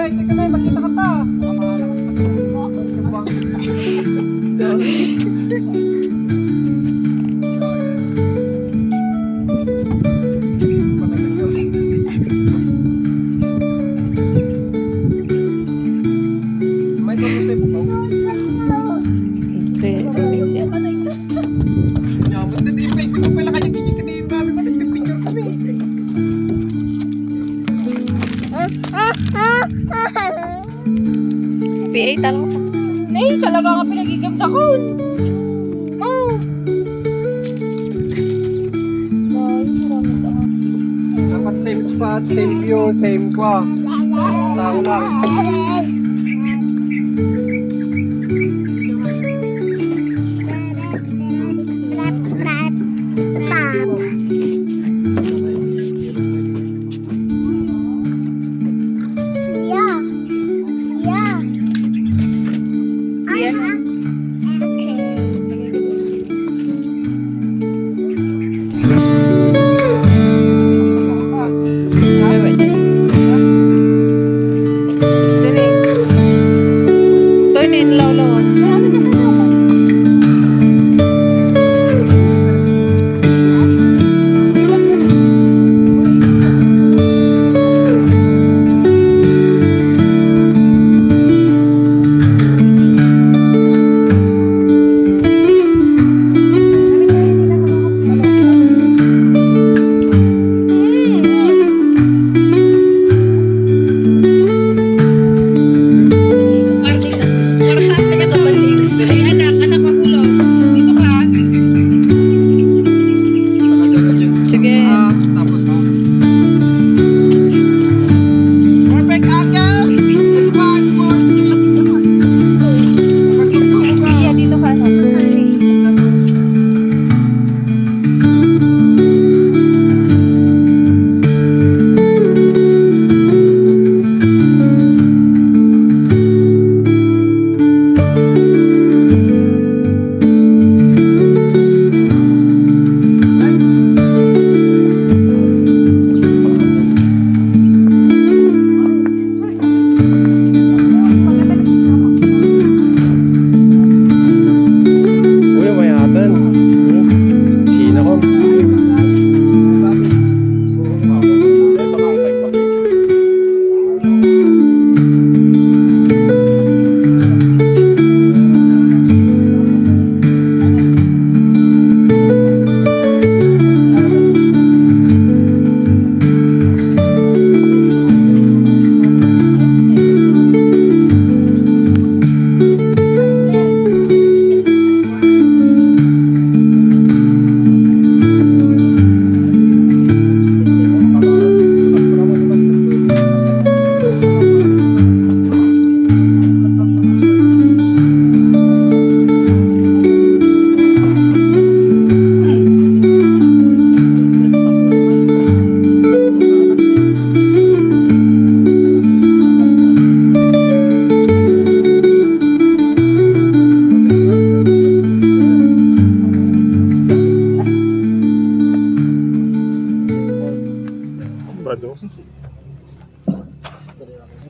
Teka na, makita ka ta. May pagkustay po ka? Hindi, ulit yan. Yaman, dito yung pwede ko pala kanya ganyan kanina. Mami, mag-picture kami. PA talaga. Nay, talaga nga pinagigimdakon. Oh. Dapat same spot, same view, same kwa. Tao lang.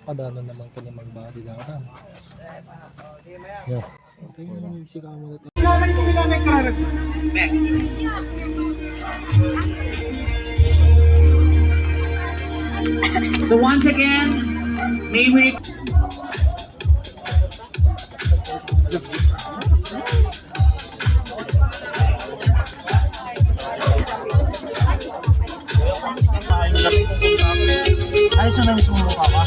Padano naman kanya magbati dapat. Yo. Okay, sika mo natin. Kanan ko bila may kararag. So once again, may we Ay, so na mismo mukha ka?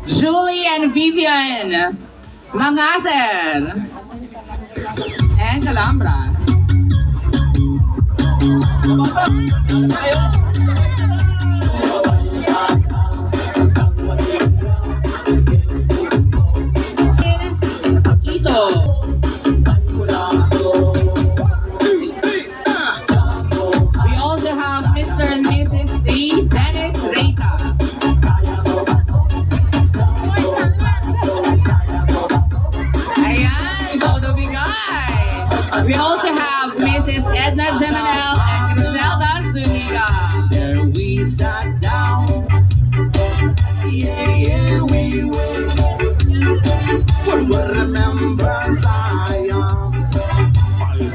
Julie and Vivian Mangasen and Calambra. We also have Mr. and Mrs. D. Dennis Reita. We also have Mrs. Edna Geminel and Griselda Zuniga. There we sat down. Yeah, we went. What remembers I am.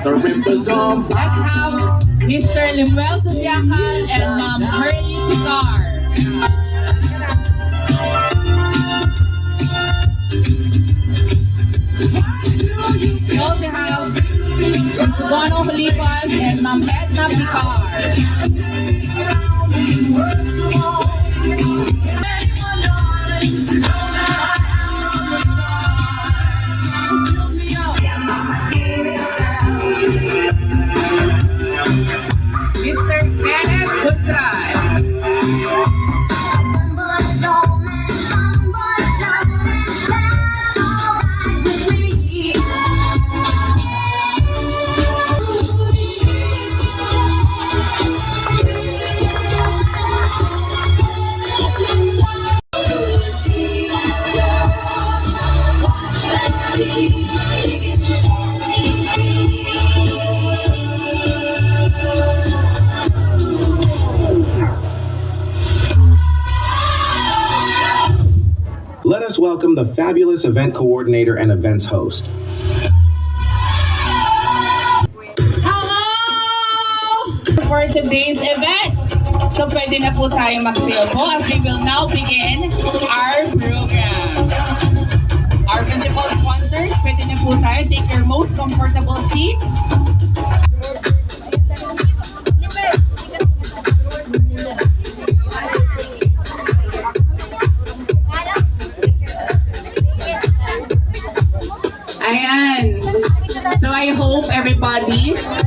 The rippers of Let's have Mr. Limuel Sudiacal and Ma'am Hurley Cigar. We also have Mr. Bono Holipas and Ma'am Edna Picar. Mr. Kenneth Gutray. Let us welcome the fabulous event coordinator and events host. Hello! For today's event. So pwede na po tayo magsilbo as we will now begin our program. Our principal sponsors, pwede na po tayo. Take your most comfortable seats. Ayan. So I hope everybody's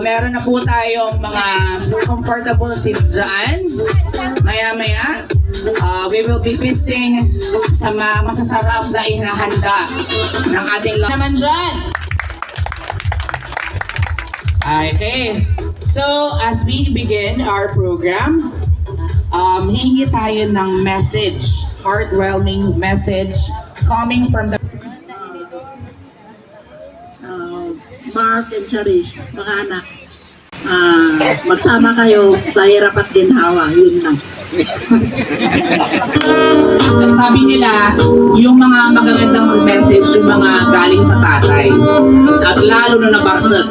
meron na po tayong mga comfortable seats dyan. Maya-maya, we will be feasting sa mga masasarap na inahanda ng ating naman dyan. Okay. So, as we begin our program, hihingi tayo ng message, heartwarming message coming from the Mark and Charis, mga anak, magsama kayo sa hirap at ginhawa, yun lang. At sabi nila, yung mga magagandang message, yung mga galing sa tatay. At lalo na nabarnag.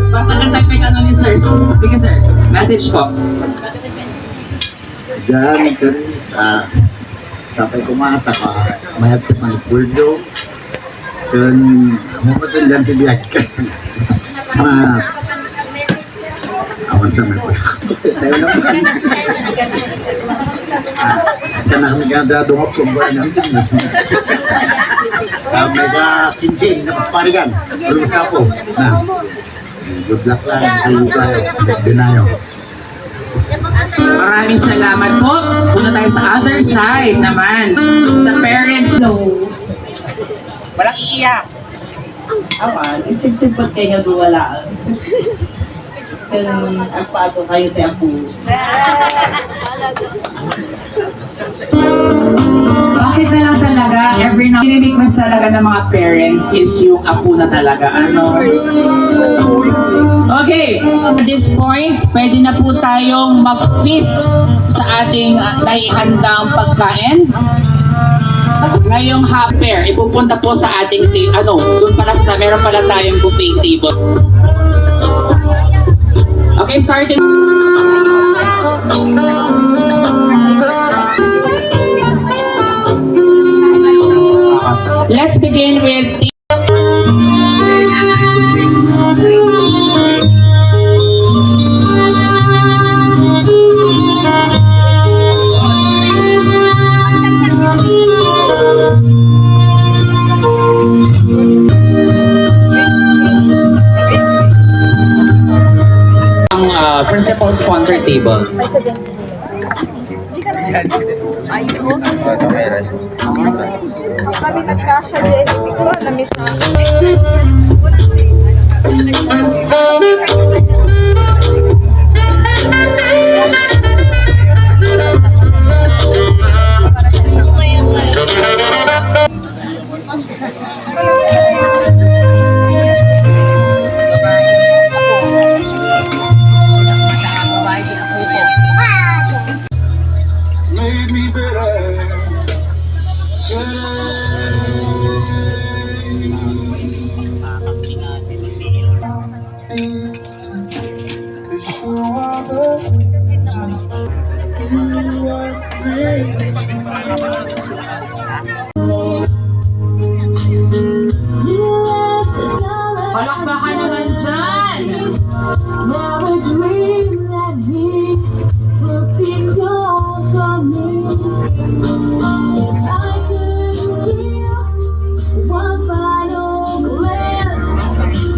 Pagkagantay may ano ni sir. Sige sir, message ko. Diyan, Charis, sampai kumata ka, mayat ka manipuldo, dan mungkin dan tidak awan sama ko. Tayo naman. Karena kami ganda dungop kung buwan natin. Mega 15 na pasparigan. Belum kapo. Nah, good luck lang kayo. Dinayo. Maraming salamat po. Punta tayo sa other side naman. Sa parents. Walang iiyak. Awan, itsigsipot kayo duwalaan. Pero ang pato kayo tayo po. Bakit na lang talaga, every now request talaga ng mga parents is yung apo na talaga. Ano? Okay, at this point, pwede na po tayong mag-feast sa ating naihandang pagkain. Ngayong half pair, ipupunta po sa ating doon pala meron pala tayong buffet table. Okay, starting. Let's begin with principal sponsor table. Palakpakan naman dyan! Never dreamed that he would be gone from me. If I could steal one final glance,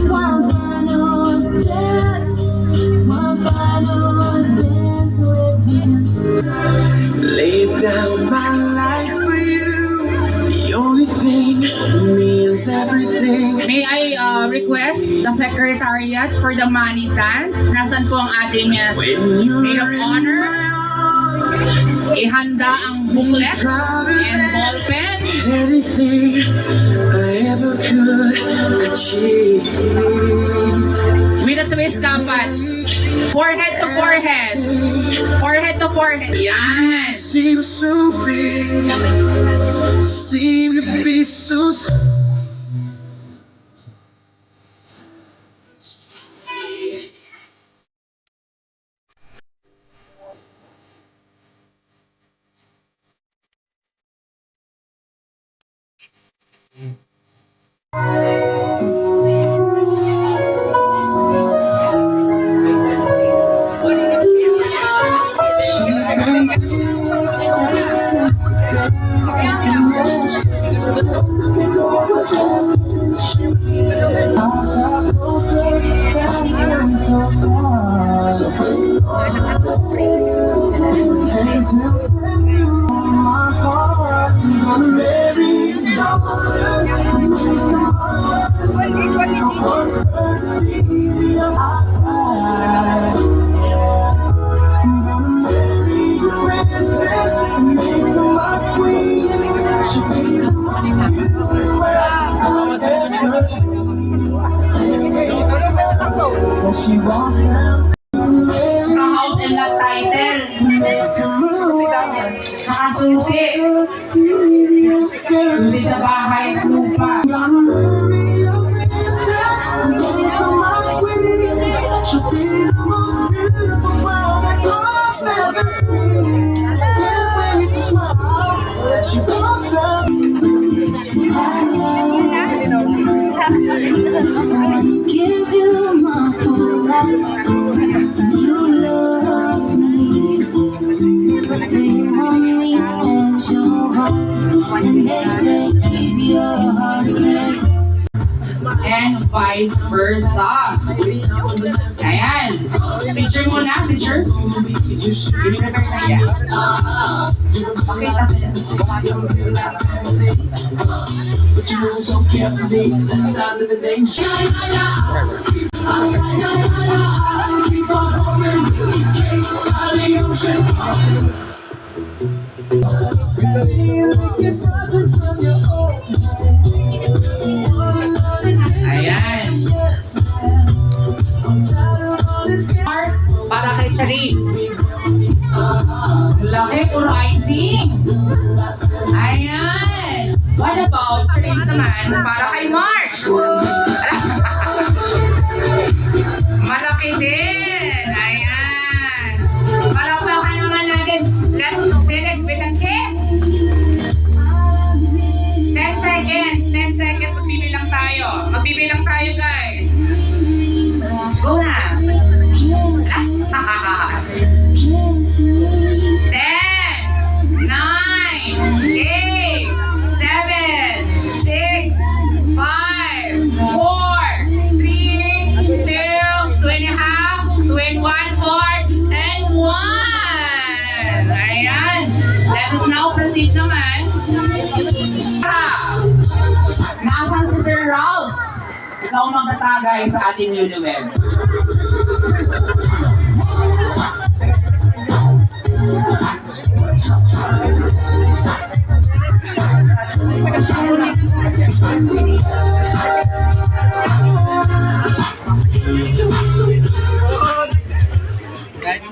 one final step, one final dance with him. Lay down my life for you. The only thing that means everything. May I request the secretariat for the money dance? Nasaan po ang ating maid of honor? Ihanda ang booklet and ballpen. Anything I ever could achieve. With a twist dapat. Forehead to forehead. Forehead to forehead. Yan. Seems so big. Seem to be so. She walks down Sa house and lot title. Saka susi. Susi sa bahay at lupa. She'll be the most beautiful world that I've ever seen. Can't wait to smile as she walks down. Give you my whole life, and you love me. Say you want me as your wife, and they say keep your heart safe. And vice versa. Ayan. Picture muna, picture. I-prepare na yan. Pakita ko yan. But you move so carefully, that's not the danger. Keep on going, keep by the ocean. Ayan. Para kay Charis. Laki, puro icing. Ayan. What about Charis naman? Para kay Mark. Malaki din. Ayan. Palakpakan naman natin. Let's select with a kiss. 10 seconds. 10 seconds. Magbibilang tayo. Magbibilang tayo, guys. Go na. 10, 9, 8, 7, 6, 5, 4, 3, 2, 2 and a half, 2 and 1, 4, and 1. Ayan. Let us now proceed naman. Nasaan si Sir Ralph? Ikaw magtatagay sa ating newlywed.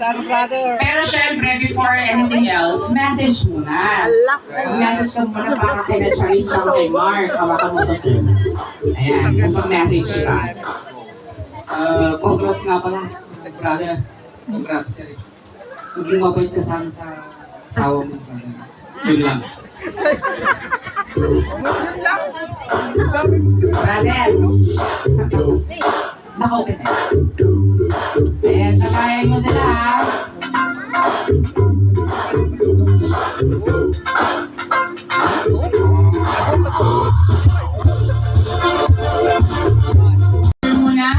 Pero syempre, before anything else, message muna. Message ka muna para kay na Charis sa kay Mark. Hawakan mo to, sir. Ayan, mag-message ka. Congrats nga pala, brother. Congrats ka rin. Maging mabait ka sana sa asawa mo. Yun lang. Brother. Naka-open na. Ayan, tagayan mo sila ha. Muna.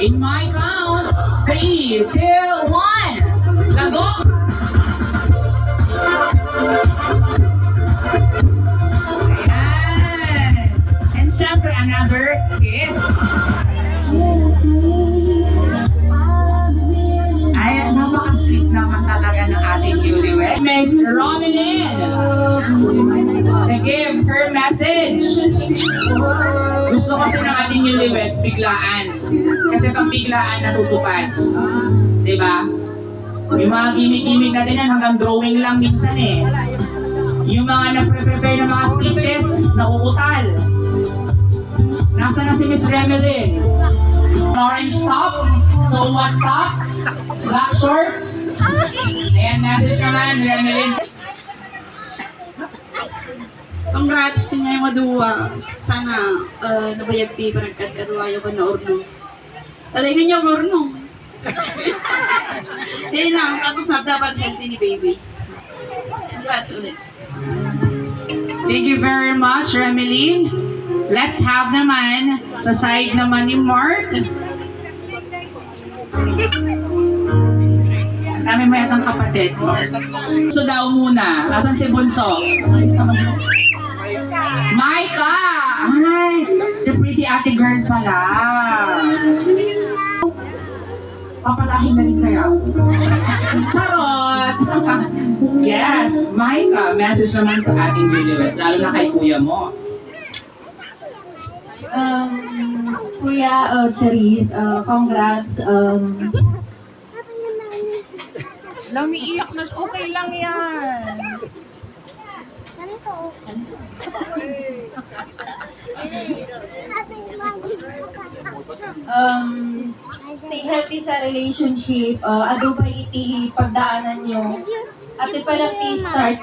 In my count, 3, 2, 1, lago! Ayan! And syempre, another kiss. Ay, napaka-sweet naman talaga ng ating newlywed. Miss Romelyn to give her message. Gusto kasi ng ating newlyweds biglaan. Kasi pag biglaan natutupad. Diba? Yung mga gimmick-gimmick natin yan hanggang drawing lang minsan eh. Yung mga nagpre-prepare ng mga speeches, nauutal. Nasaan na si Miss Remelyn? Orange top, so what top, black shorts. Ayan, message naman, Remelyn. Congrats kanya yung maduwa. Sana nabayagpi pa nagkadkaduayo ko na ornos. Talaga niyo ang ornong. Hindi lang, tapos na dapat healthy ni baby. Congrats ulit. Thank you very much, Remelyn. Let's have naman sa side naman ni Mark. Ang dami mo yatang kapatid, Mark. So daw muna, asan si Bunso? Maika! Ay, si pretty ate girl pala. Papalahin na rin kaya ako. Charot! Yes, Maika, message naman sa ating viewers, lalo na kay kuya mo. Kuya Charis, congrats. Umiiyak na. Okay lang yan. Stay healthy sa relationship. Ado ba iti pagdaanan nyo? At palang i-start.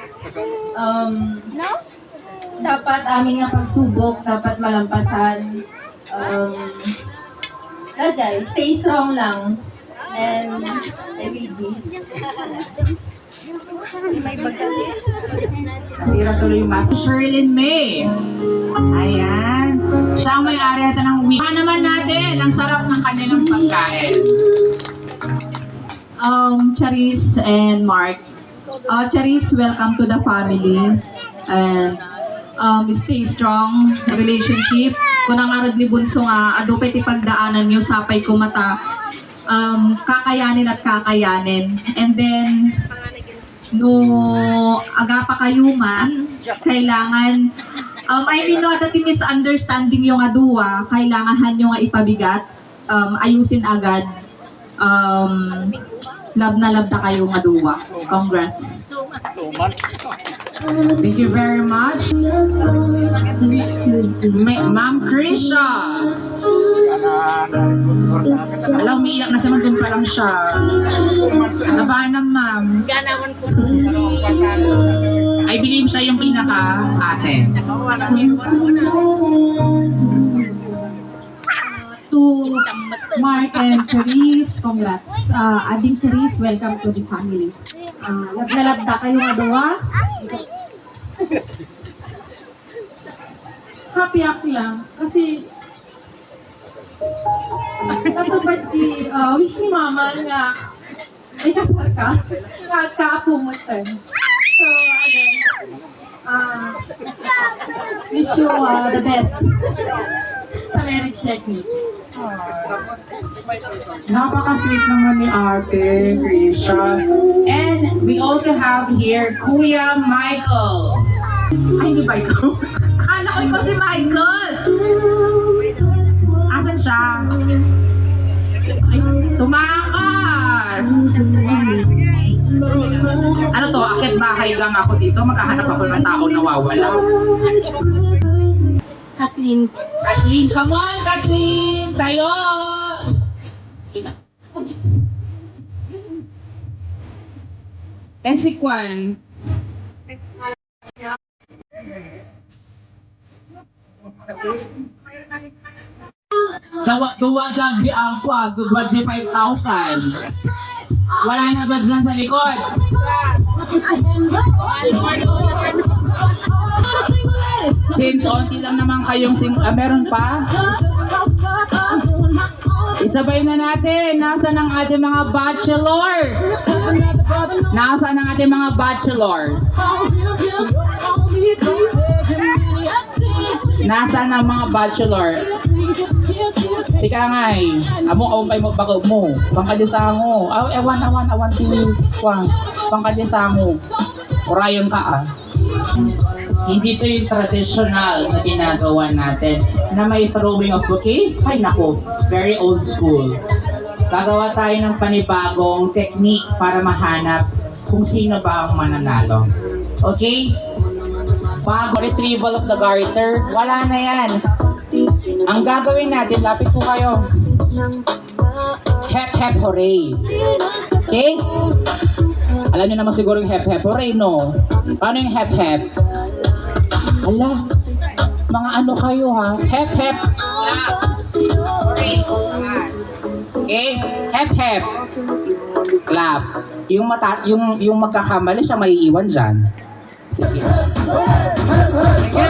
Dapat aming nga pagsubok, dapat malampasan. Dajay, stay strong lang. And I will be. Nasira tuloy yung mask. Sherlyn May. Ayan. Siya ang may-ari ata ng week. Naman natin, ang sarap ng kanilang pagkain. Charis and Mark. Charis, welcome to the family. And stay strong relationship. Kung nangarad ni Bunso nga, ado pa pagdaanan nyo, sapay kumata. Kakayanin at kakayanin. And then, no aga pa kayo man, kailangan, I mean, no, dati misunderstanding yung aduwa, kailangan nyo nga ipabigat, ayusin agad. Love na kayo nga aduwa. Congrats. Thank you very much. Ma'am Krisha. Alam, umiiyak na sa doon pa lang siya. Nabahan ma'am. I believe siya yung pinaka-ate. To Mark and Charis, congrats. Ading Charis, welcome to the family. Love na love da kayo nga dawa. Happy lang. Kasi natupad di wish ni mama nga may kasal ka. Nagkaapumuntan. So, again, wish you the best sa marriage technique. Napaka-sweet naman ni Ate Krisha. And we also have here Kuya Michael. Ay, hindi ba ikaw? Akala ko ikaw si Michael. Asa naman siya. Ay, tumakas! Ano to, akit bahay lang ako dito, maghahanap ako ng tao nawawala. Kathleen. Kathleen, come on, Kathleen! Tayo! And si Kwan. Gawa dyan di ako, budget 5,000. Wala na ba dyan sa likod? Since onti lang naman kayong meron pa? Isabay na natin. Nasaan ang ating mga bachelors? Nasaan ang ating mga bachelors? Nasaan ang mga bachelor? Sika ngay. Amo aw kay mo bako mo. Pangkadisango. Awan tini kwang. Pangkadisango. Orayon ka ah. Hindi to yung traditional na ginagawa natin na may throwing of bouquet. Ay nako, very old school. Gagawa tayo ng panibagong technique para mahanap kung sino ba ang mananalo. Okay? Bago retrieval of the garter, wala na yan. Ang gagawin natin, lapit po kayo. Hep hep hooray. Okay? Alam niyo naman siguro yung hep hep hooray, no? Paano yung hep hep? Ala, mga ano kayo ha? Hep hep. Okay? Hep hep. Clap. Yung magkakamali siya maiiwan dyan. Sige. Sige.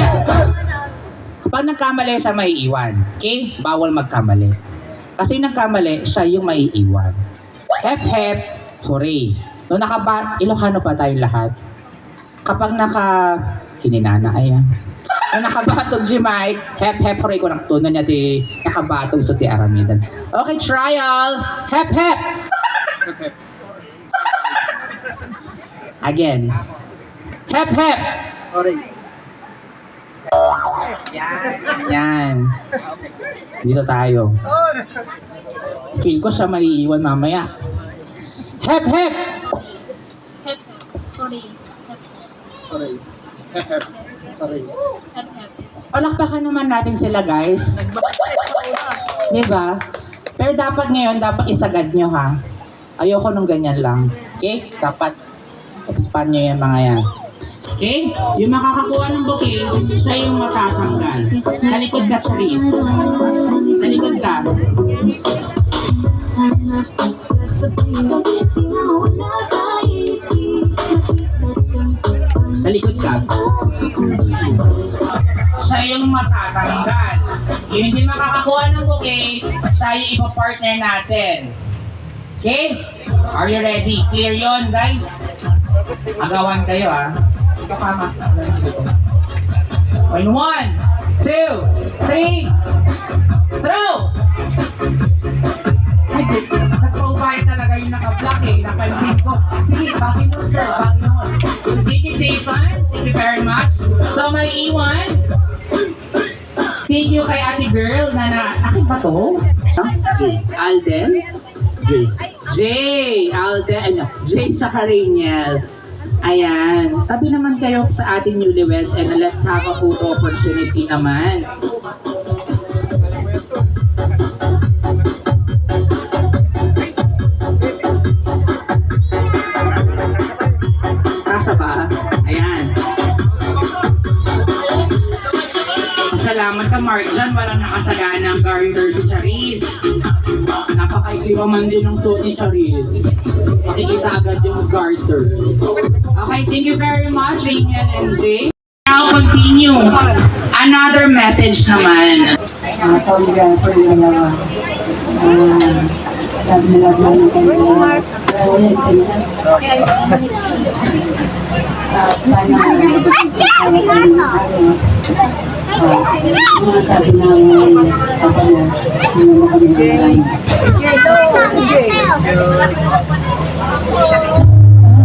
Kapag nagkamali siya maiiwan. Okay? Bawal magkamali. Kasi nagkamali, siya yung maiiwan. Hep hep, hooray. Nung Ilocano pa tayong lahat. Kapag kininana, ayan. Nung nakabatog si Mike, hep hep, hooray ko ng tunan niya ti nakabatog so ti aramidan. Okay, trial. Hep hep. Again. Hep hep. Hooray. Yan. Dito tayo. Feel ko siya maiiwan mamaya. Hep hep. Hep. Sorry. Hooray. Hep hep. Hooray. Palakpakan naman natin sila, guys. Diba? Pero dapat ngayon, dapat isagad nyo, ha? Ayoko nung ganyan lang. Okay? Dapat expand nyo yung mga yan. Okay? Yung makakakuha ng bouquet, siya yung matatanggal. Talikod ka, Charis. Talikod ka. Talikod ka. Siya yung matatanggal. Yung hindi makakakuha ng bouquet, siya yung ipapartner natin. Okay? Are you ready? Clear yun, guys? Agawan kayo, ha? Ito kama. In 1, 2, 3, throw! Nag-provide talaga yung naka-block eh. Napansin ko. Sige, bakin nun, sir. Bakin nun. Thank you, Jason. Thank you very much. So, may E1. Thank you kay ate girl na akin ba to? Alden? J. Alden. J tsaka Rainiel. Ayan. Tabi naman kayo sa ating newlyweds and let's have a photo opportunity naman. Kasha ba? Ayan. Salamat ka, Mark. Diyan walang nakasaganang garter si Charis. Napakaikliwa man din ng suot ni Charis. Makikita agad yung garter. Okay, thank you very much, Rainiel and Jay. Now, continue. Another message naman. Kawigan ko yung mga love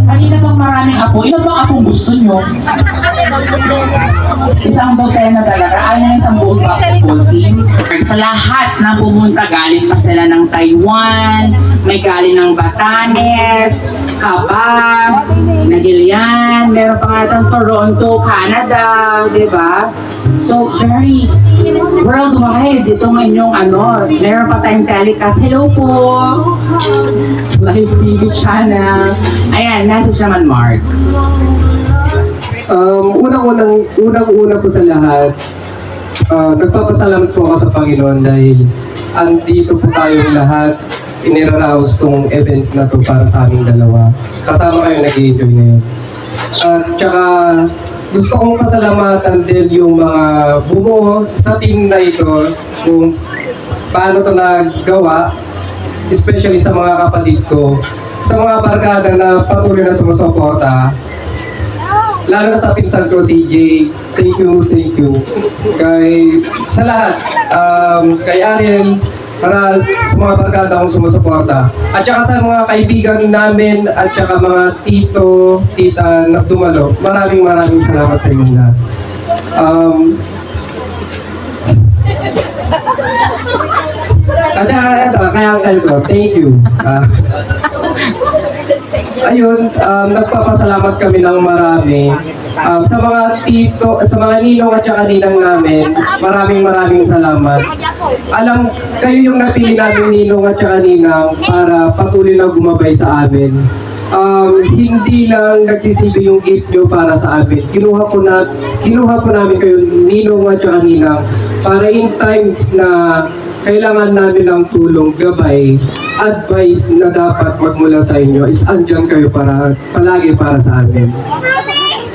Kanina pang maraming apo. Ilan ba apong gusto nyo? Isang dosena talaga. Ayaw na isang buong basketball team. Sa lahat na pumunta, galing pa sila ng Taiwan, may galing ng Batanes, Cabang, Nagilian, meron pa nga ng Toronto, Canada, di ba? So, very worldwide itong inyong meron pa tayong telecast. Hello po! Live TV channel. Ayan, message naman, Mark. Unang-una po sa lahat, nagpapasalamat po ako sa Panginoon dahil andito po tayong lahat, iniraraos tong event na to para sa aming dalawa. Kasama kayo nag-i-enjoy na yun. At tsaka gusto kong pasalamatan din yung mga bumuo sa team na ito kung paano to nagawa, especially sa mga kapatid ko, sa mga barkada na patuloy na sumusuporta. Lalo na sa pinsan ko, CJ, thank you. Sa lahat, kay Ariel, para sa mga barkada akong sumusuporta. At saka sa mga kaibigan namin, at saka mga tito, tita na dumalo, maraming salamat sa inyo lahat. Kaya ko, thank you. Ayun, nagpapasalamat kami ng marami. Sa mga tito, sa mga ninong at saka ninang namin, maraming salamat. Alam, kayo yung napili namin ninong at saka ninang para patuloy na gumabay sa amin. Hindi lang nagsisilbi yung gift nyo para sa amin. Kinuha po namin kayo ninong at saka ninang para in times na kailangan namin ng tulong, gabay, advice na dapat magmula sa inyo is andyan kayo palagi para sa amin.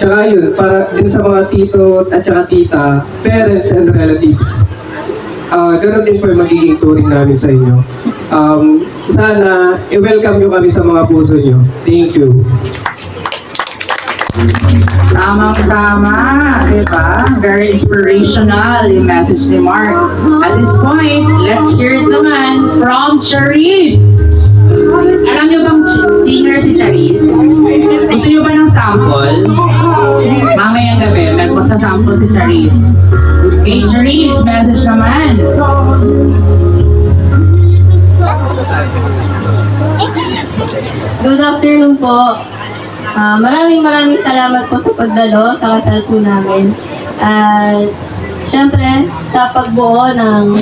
Tsaka yun, para din sa mga tito at saka tita, parents and relatives. Ganun din po yung magiging turing namin sa inyo. Sana i-welcome nyo kami sa mga puso nyo. Thank you. Tamang-tama, diba? Very inspirational yung message ni Mark. At this point, let's hear it naman from Charis. Alam niyo bang singer si Charis? Gusto niyo ba ng sample? Mamayang gabi, magpasa-sample si Charis. Okay, Charis, message naman. Good afternoon po. Maraming salamat po sa pagdalo sa kasal po namin. At syempre, sa pagbuo ng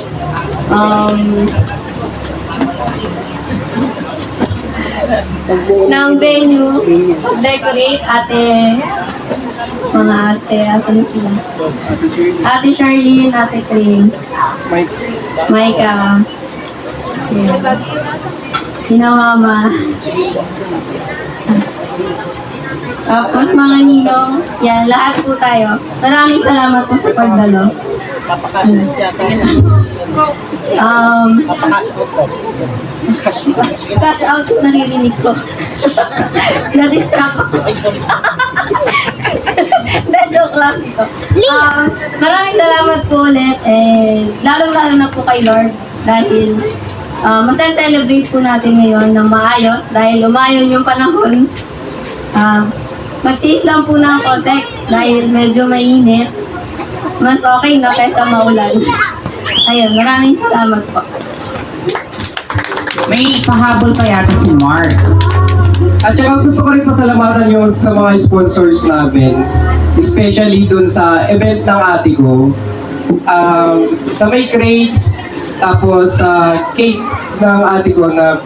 venue, decorate mga ate, asan sila? Ate Charlene, Ate Kring, Maika, Sina Mama. Tapos mga ninong, yan, lahat po tayo. Maraming salamat po sa pagdalo. Cash out po naririnig ko. Na-distract ako. Na-joke lang ito. Maraming salamat po ulit. Lalo-lalo na po kay Lord. Dahil masaya-celebrate po natin ngayon ng maayos. Dahil lumayon yung panahon. Magtiis lang po ng konti dahil medyo mainit. Mas okay na kaysa maulan. Ayun, maraming salamat po. May pahabol pa yata si Mark. At saka gusto ko rin pasalamatan nyo sa mga sponsors namin. Especially dun sa event ng ate ko. Sa may crates, tapos sa cake ng ate ko na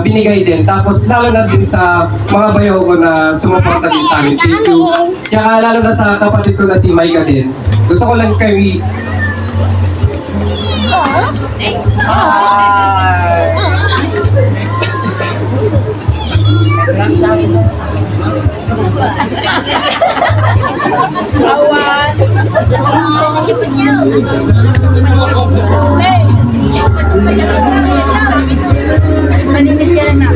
binigay din. Tapos lalo na din sa mga bayaw ko na sumuporta din sa amin. Thank you. Kaya lalo na sa kapatid ko na si Maika din. Gusto ko lang kayo Maninis yan na.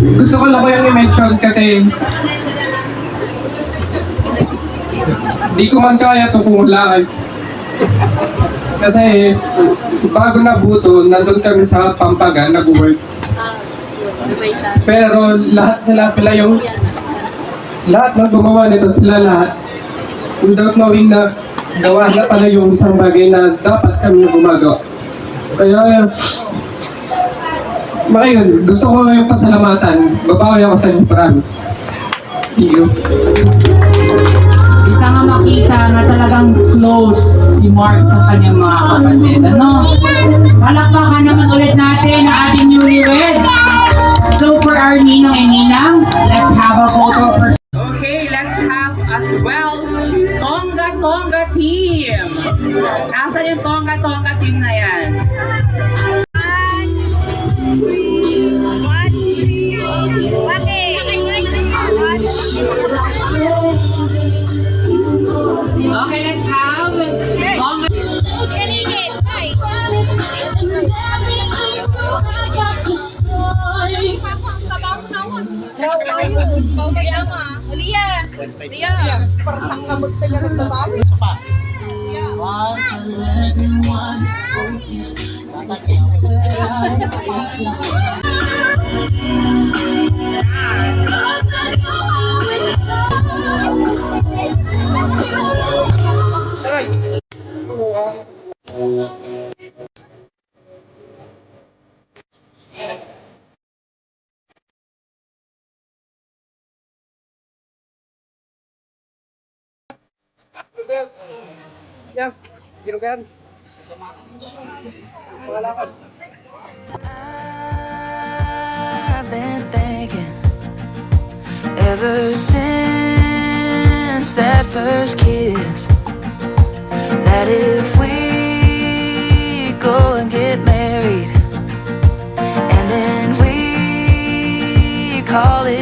Gusto ko lang ko yung i-mention kasi di ko man kaya ito kung wala kayo. Kasi bago nabuto, nandun kami sa Pampagan, nag-work. Pero sila yung lahat ng gumawa nito, sila lahat. Without knowing na gawa na pala yung isang bagay na dapat kami gumagawa. Kaya, ngayon, gusto ko kayong pasalamatan. Babawi ako sa inyo, promise. Thank you. Kita nga makita na talagang close si Mark sa kanyang mga kapatid. Ano? Palakpakan naman ulit natin ang ating newlyweds. So for our ninong and ninangs, let's have a photo first. Okay, let's have as well Tonga team. Nasaan yung Tonga team na yan? Okay, let's have Tonga. Yeah, ginugan. I've been thinking ever since that first kiss that if we go and get married and then we call it